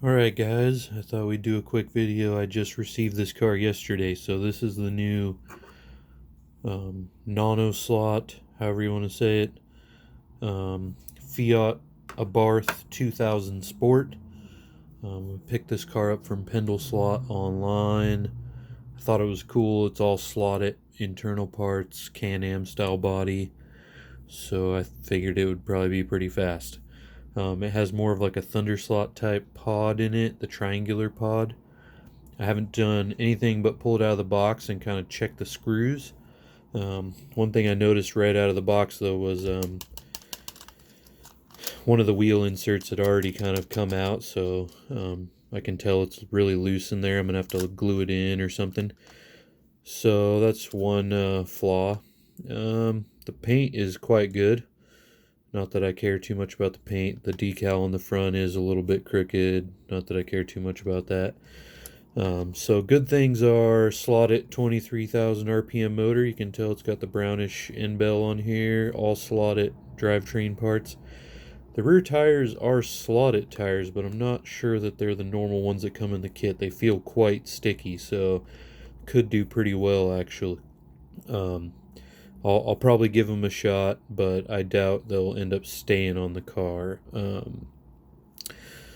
Alright guys, I thought we'd do a quick video. I just received this car yesterday, so this is the new Nonnoslot, however you want to say it, Fiat Abarth 2000 Sport. I picked this car up from Slot online. I thought it was cool. It's all slotted internal parts, Can-Am style body, so I figured it would probably be pretty fast. It has more of like a Thunderslot type pod in it, the triangular pod. I haven't done anything but pull it out of the box and kind of check the screws. One thing I noticed right out of the box though was one of the wheel inserts had already kind of come out, so I can tell it's really loose in there. I'm gonna have to glue it in or something. So that's one flaw. The paint is quite good. Not that I care too much about the paint. The decal on the front is a little bit crooked. Not that I care too much about that. So good things are slotted 23,000 RPM motor. You can tell it's got the brownish end bell on here. All slotted drivetrain parts. The rear tires are slotted tires, but I'm not sure that they're the normal ones that come in the kit. They feel quite sticky, so could do pretty well actually. Um, I'll probably give them a shot, but I doubt they'll end up staying on the car.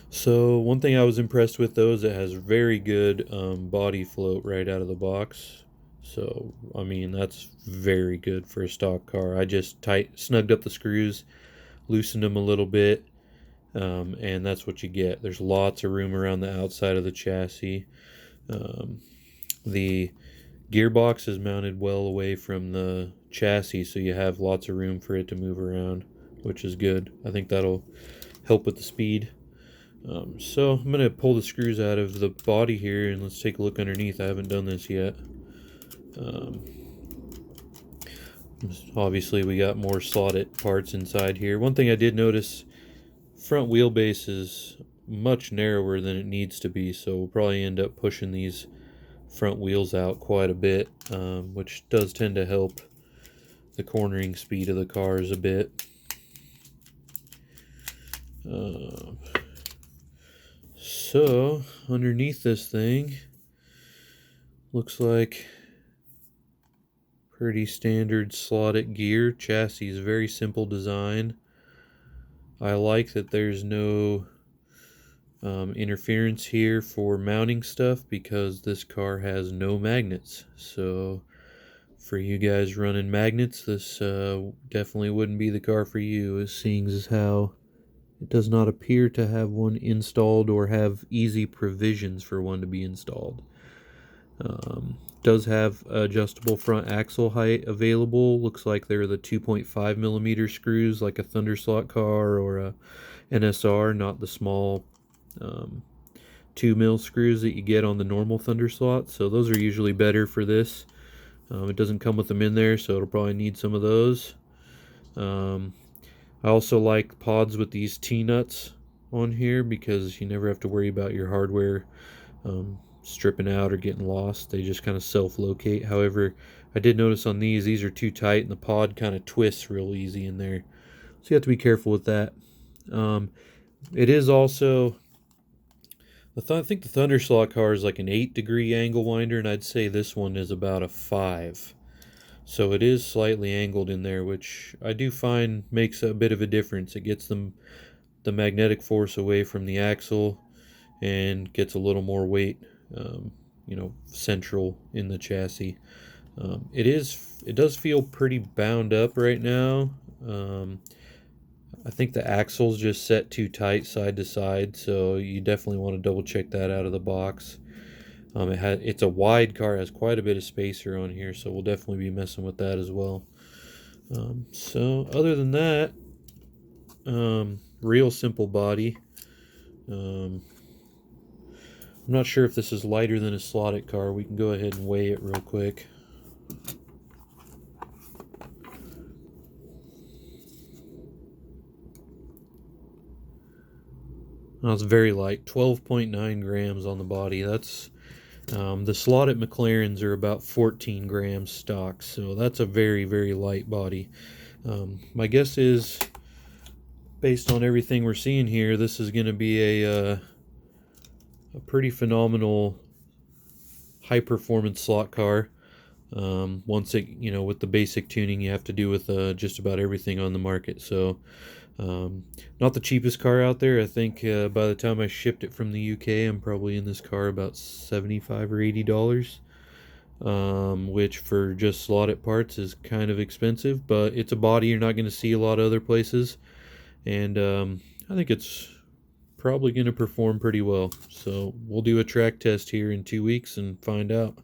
So one thing I was impressed with though is it has very good body float right out of the box. So I mean that's very good for a stock car. I just snugged up the screws, loosened them a little bit, and that's what you get. There's lots of room around the outside of the chassis. The gearbox is mounted well away from the chassis, so you have lots of room for it to move around, which is good. I think that'll help with the speed. So I'm going to pull the screws out of the body here and let's take a look underneath. I haven't done this yet. Obviously we got more slotted parts inside here. One thing I did notice, front wheelbase is much narrower than it needs to be, so we'll probably end up pushing these front wheels out quite a bit, which does tend to help the cornering speed of the cars a bit. So underneath this thing looks like pretty standard slotted gear. Chassis is very simple design. I like that there's no interference here for mounting stuff because this car has no magnets. So for you guys running magnets, this definitely wouldn't be the car for you, as seeing as how it does not appear to have one installed or have easy provisions for one to be installed. Does have adjustable front axle height available. Looks like they're the 2.5 millimeter screws like a Thunderslot car or a NSR, not the small 2 mil screws that you get on the normal Thunderslot. So those are usually better for this. It doesn't come with them in there, so it'll probably need some of those. I also like pods with these T-nuts on here because you never have to worry about your hardware stripping out or getting lost. They just kind of self-locate. However, I did notice on these are too tight and the pod kind of twists real easy in there. So you have to be careful with that. It is also, I think the Thunderslot car is like an 8-degree angle winder, and I'd say this one is about a 5. So it is slightly angled in there, which I do find makes a bit of a difference. It gets the magnetic force away from the axle and gets a little more weight, central in the chassis. It does feel pretty bound up right now. I think the axle's just set too tight side to side, so you definitely want to double check that out of the box. It's a wide car, has quite a bit of spacer on here, so we'll definitely be messing with that as well. So other than that, real simple body. I'm not sure if this is lighter than a slotted car. We can go ahead and weigh it real quick. It's very light, 12.9 grams on the body. That's the slotted McLarens are about 14 grams stock, so that's a very, very light body. My guess is, based on everything we're seeing here, this is going to be a a pretty phenomenal high performance slot car. Once it, with the basic tuning you have to do with just about everything on the market. So, not the cheapest car out there. I think by the time I shipped it from the UK, I'm probably in this car about $75 or $80, which for just slotted parts is kind of expensive, but it's a body you're not going to see a lot of other places, and I think it's probably going to perform pretty well. So we'll do a track test here in 2 weeks and find out.